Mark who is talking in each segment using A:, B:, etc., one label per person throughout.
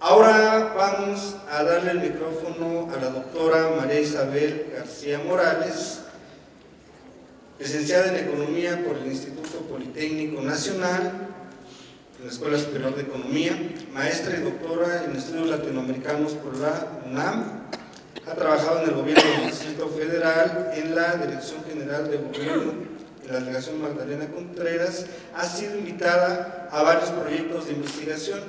A: Ahora vamos a darle el micrófono a la doctora María Isabel García Morales, licenciada en Economía por el Instituto Politécnico Nacional, en la Escuela Superior de Economía, maestra y doctora en Estudios Latinoamericanos por la UNAM. Ha trabajado en el Gobierno del Distrito Federal, en la Dirección General de Gobierno, en la Delegación Magdalena Contreras. Ha sido invitada a varios proyectos de investigación.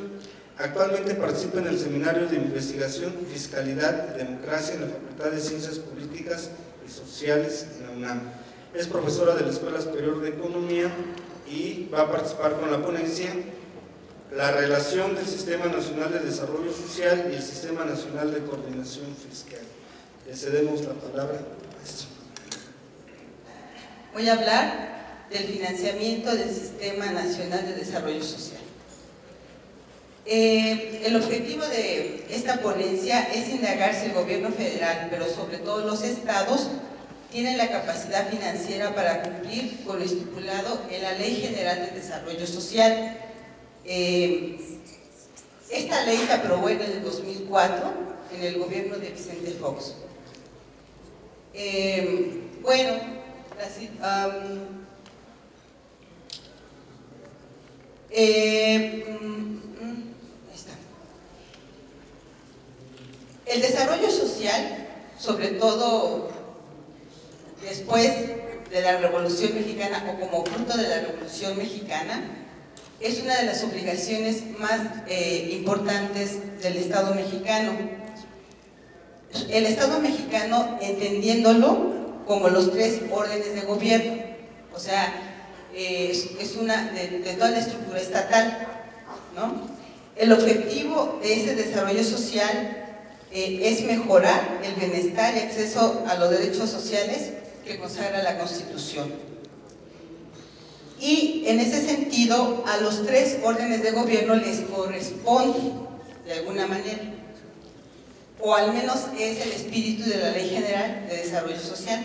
A: Actualmente participa en el Seminario de Investigación, Fiscalidad y Democracia en la Facultad de Ciencias Políticas y Sociales en la UNAM. Es profesora de la Escuela Superior de Economía y va a participar con la ponencia La relación del Sistema Nacional de Desarrollo Social y el Sistema Nacional de Coordinación Fiscal. Le cedemos la palabra, maestra.
B: Voy a hablar del financiamiento del Sistema Nacional de Desarrollo Social. El objetivo de esta ponencia es indagar si el gobierno federal, pero sobre todo los estados, tienen la capacidad financiera para cumplir con lo estipulado en la Ley General de Desarrollo Social. Esta ley se aprobó en el 2004 en el gobierno de Vicente Fox. El desarrollo social, sobre todo después de la Revolución Mexicana o como fruto de la Revolución Mexicana, es una de las obligaciones más importantes del Estado mexicano. El Estado mexicano, entendiéndolo como los 3 órdenes de gobierno, o sea, es una de toda la estructura estatal, ¿no? El objetivo de ese desarrollo social es mejorar el bienestar y acceso a los derechos sociales que consagra la Constitución. Y en ese sentido, a los 3 órdenes de gobierno les corresponde, de alguna manera, o al menos es el espíritu de la Ley General de Desarrollo Social.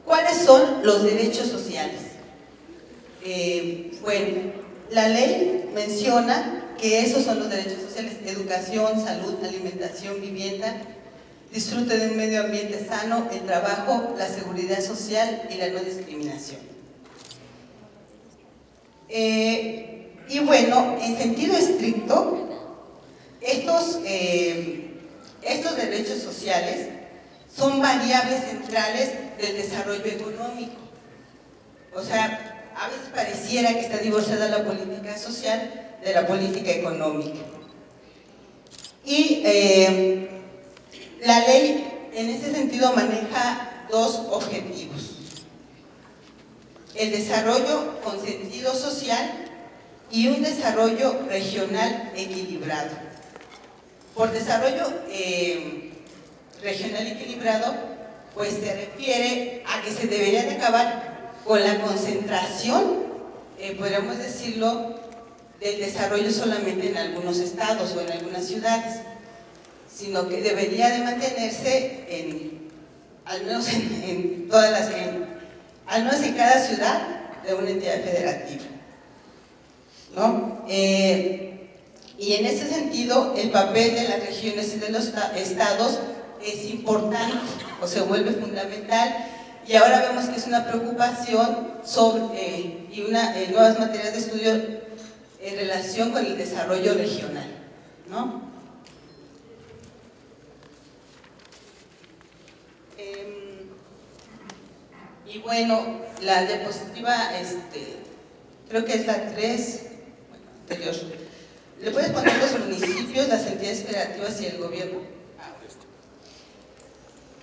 B: ¿Cuáles son los derechos sociales? La ley menciona que esos son los derechos sociales: educación, salud, alimentación, vivienda, disfrute de un medio ambiente sano, el trabajo, la seguridad social y la no discriminación. Y bueno, en sentido estricto, estos derechos sociales son variables centrales del desarrollo económico. O sea, a veces pareciera que está divorciada la política social de la política económica. Y la ley en ese sentido maneja 2 objetivos: el desarrollo con sentido social y un desarrollo regional equilibrado. Por desarrollo regional equilibrado, pues se refiere a que se debería de acabar con la concentración, podríamos decirlo, del desarrollo solamente en algunos estados o en algunas ciudades, sino que debería de mantenerse al menos en todas las, al menos en cada ciudad de una entidad federativa, ¿no? Y en ese sentido, el papel de las regiones y de los estados es importante o se vuelve fundamental, y ahora vemos que es una preocupación sobre, y nuevas materias de estudio en relación con el desarrollo regional, ¿no? Y bueno, la diapositiva, creo que es la 3, bueno, anterior. Le puedes poner los municipios, las entidades federativas y el gobierno.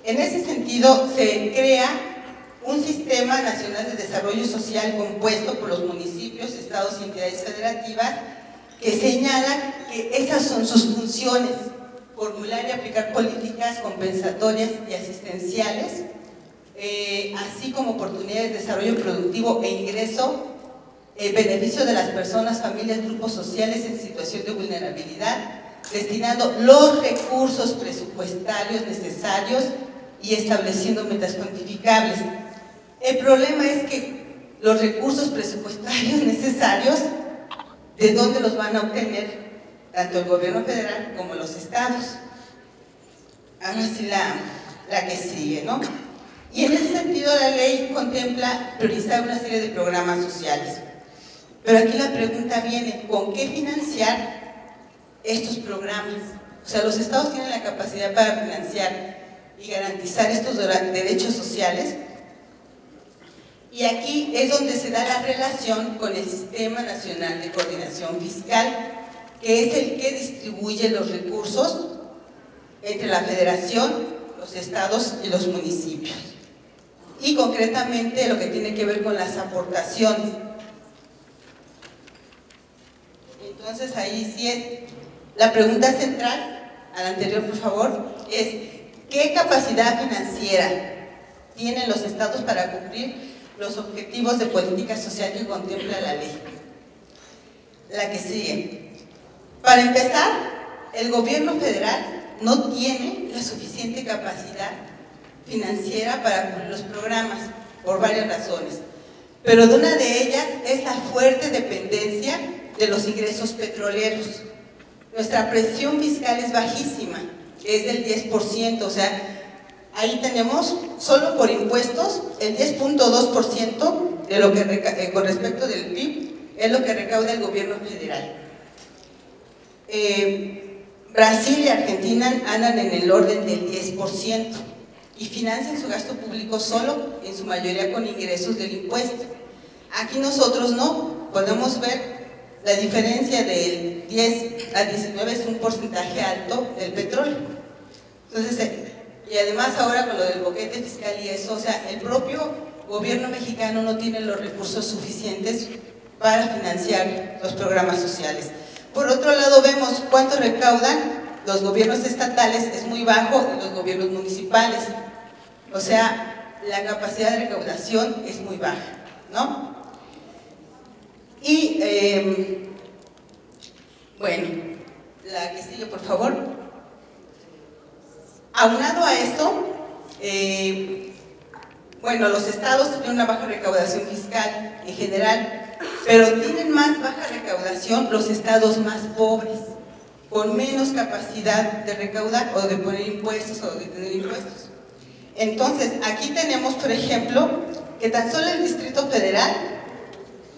B: En ese sentido, se crea un sistema nacional de desarrollo social compuesto por los municipios, estados y entidades federativas, que señala que esas son sus funciones: formular y aplicar políticas compensatorias y asistenciales, así como oportunidades de desarrollo productivo e ingreso, beneficio de las personas, familias, grupos sociales en situación de vulnerabilidad, destinando los recursos presupuestarios necesarios y estableciendo metas cuantificables. El problema es que los recursos presupuestarios necesarios, ¿de dónde los van a obtener tanto el gobierno federal como los estados? Ahora sí la que sigue, ¿no? Y en ese sentido la ley contempla priorizar una serie de programas sociales. Pero aquí la pregunta viene, ¿con qué financiar estos programas? O sea, los estados tienen la capacidad para financiar y garantizar estos derechos sociales. Y aquí es donde se da la relación con el Sistema Nacional de Coordinación Fiscal, que es el que distribuye los recursos entre la federación, los estados y los municipios. Y concretamente lo que tiene que ver con las aportaciones. Entonces ahí sí es la pregunta central, a la anterior por favor, es ¿qué capacidad financiera tienen los estados para cumplir los objetivos de política social que contempla la ley? La que sigue. Para empezar, el gobierno federal no tiene la suficiente capacidad financiera para cumplir los programas, por varias razones. Pero de una de ellas es la fuerte dependencia de los ingresos petroleros. Nuestra presión fiscal es bajísima, es del 10%, o sea, ahí tenemos, solo por impuestos, el 10.2% de lo que con respecto del PIB es lo que recauda el gobierno federal. Brasil y Argentina andan en el orden del 10% y financian su gasto público solo, en su mayoría con ingresos del impuesto. Aquí nosotros no, podemos ver la diferencia del 10 a 19 es un porcentaje alto del petróleo. Entonces, y además ahora con lo del boquete fiscal y eso, o sea, el propio gobierno mexicano no tiene los recursos suficientes para financiar los programas sociales. Por otro lado, vemos cuánto recaudan los gobiernos estatales, es muy bajo, y los gobiernos municipales. O sea, la capacidad de recaudación es muy baja, ¿no? Y, bueno, la que sigue, por favor. Aunado a esto, bueno, los estados tienen una baja recaudación fiscal en general, pero tienen más baja recaudación los estados más pobres, con menos capacidad de recaudar o de poner impuestos o de tener impuestos. Entonces, aquí tenemos, por ejemplo, que tan solo el Distrito Federal,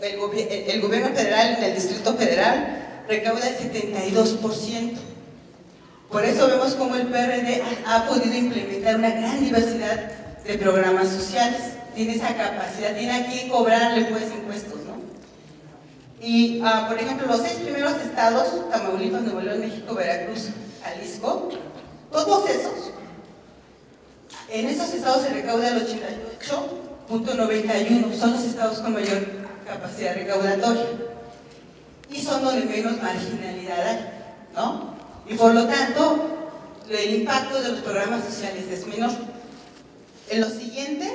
B: el gobierno federal en el Distrito Federal recauda el 72%. Por eso vemos cómo el PRD ha podido implementar una gran diversidad de programas sociales. Tiene esa capacidad, tiene aquí cobrarle pues impuestos, ¿no? Y, por ejemplo, los 6 primeros estados, Tamaulipas, Nuevo León, México, Veracruz, Jalisco, todos esos, en esos estados se recauda el 88.91, son los estados con mayor capacidad recaudatoria y son donde menos marginalidad hay, ¿no? Y por lo tanto, el impacto de los programas sociales es menor. En los siguientes,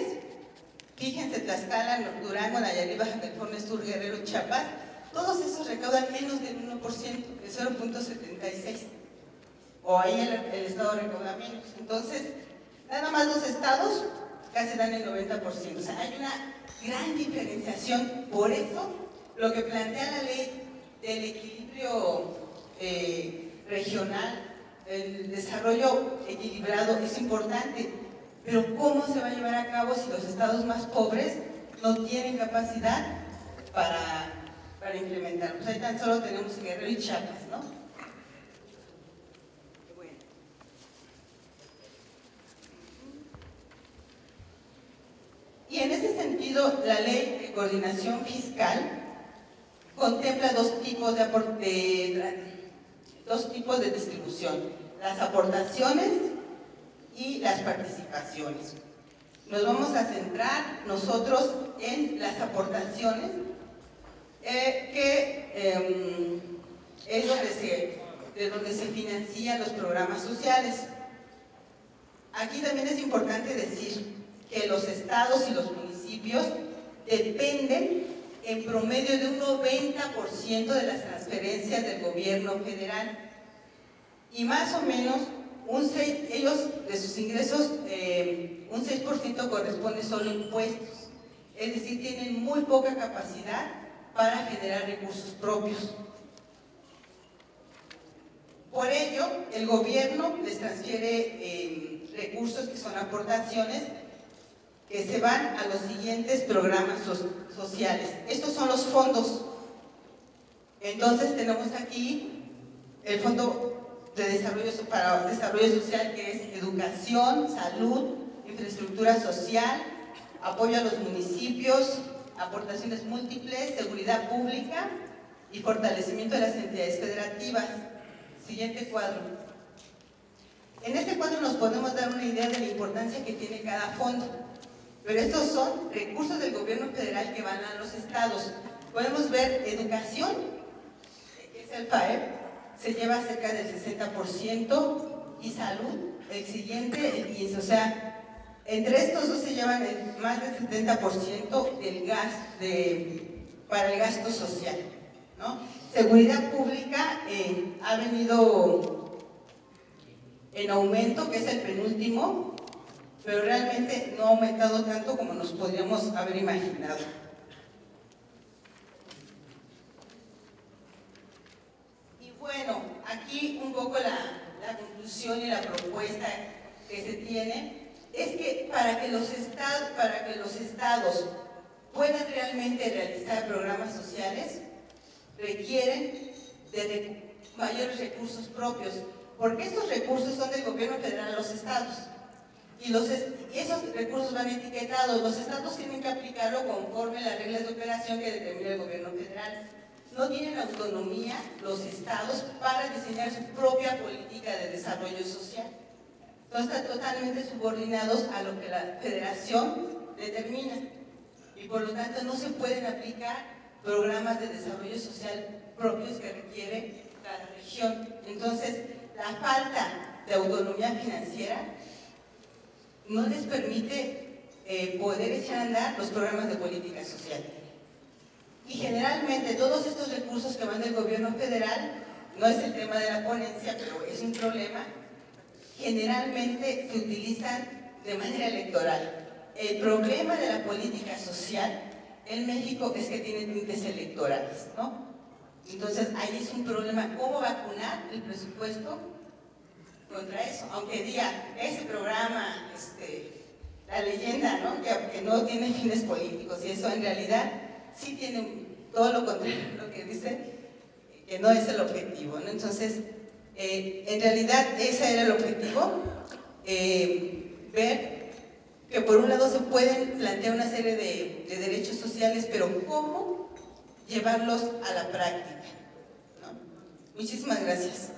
B: fíjense, Tlaxcala, Durango, Nayarit, Baja California Sur, Guerrero, Chiapas, todos esos recaudan menos del 1%, el 0.76, o ahí el estado recauda menos. Entonces, nada más los estados casi dan el 90%, o sea, hay una gran diferenciación. Por eso, lo que plantea la ley del equilibrio regional, el desarrollo equilibrado es importante, pero ¿cómo se va a llevar a cabo si los estados más pobres no tienen capacidad para implementarlo? Pues ahí tan solo tenemos Guerrero y Chiapas, ¿no? Bueno. Y en ese sentido, la ley de coordinación fiscal contempla dos tipos de distribución: las aportaciones y las participaciones. Nos vamos a centrar nosotros en las aportaciones, que es de donde se financian los programas sociales. Aquí también es importante decir que los estados y los municipios dependen en promedio de un 90% de las transferencias del gobierno federal, y más o menos ellos de sus ingresos un 6% corresponde solo a impuestos. es decir, tienen muy poca capacidad para generar recursos propios. Por ello, el gobierno les transfiere recursos que son aportaciones que se van a los siguientes programas sociales. Estos son los fondos. Entonces tenemos aquí el Fondo de Desarrollo para Desarrollo Social, que es educación, salud, infraestructura social, apoyo a los municipios, aportaciones múltiples, seguridad pública y fortalecimiento de las entidades federativas. Siguiente cuadro. En este cuadro nos podemos dar una idea de la importancia que tiene cada fondo, pero estos son recursos del gobierno federal que van a los estados. Podemos ver educación, que es el FAEP, se lleva cerca del 60%, y salud, el siguiente, el 15%. O sea, entre estos dos se llevan más del 70% para el gasto social, ¿no? Seguridad pública ha venido en aumento, que es el penúltimo, pero realmente no ha aumentado tanto como nos podríamos haber imaginado. Y bueno, aquí un poco la conclusión y la propuesta que se tiene es que para que los estados puedan realmente realizar programas sociales, requieren de mayores recursos propios, porque estos recursos son del gobierno federal a los estados, y esos recursos van etiquetados. Los estados tienen que aplicarlo conforme a las reglas de operación que determina el gobierno federal. No tienen autonomía los estados para diseñar su propia política de desarrollo social. Entonces están totalmente subordinados a lo que la federación determina, y por lo tanto no se pueden aplicar programas de desarrollo social propios que requiere cada región. Entonces, la falta de autonomía financiera no les permite poder echar a andar los programas de política social. Y generalmente todos estos recursos que van del gobierno federal, no es el tema de la ponencia, pero es un problema, generalmente se utilizan de manera electoral. El problema de la política social en México es que tiene tintes electorales, ¿no? Entonces ahí es un problema, ¿cómo vacunar el presupuesto contra eso? Aunque diga, ese programa, la leyenda, ¿no? Que no tiene fines políticos, y eso en realidad sí tiene todo lo contrario a lo que dice, que no es el objetivo, ¿no? Entonces, en realidad ese era el objetivo, ver que por un lado se pueden plantear una serie de derechos sociales, pero ¿cómo llevarlos a la práctica, ¿no? Muchísimas gracias.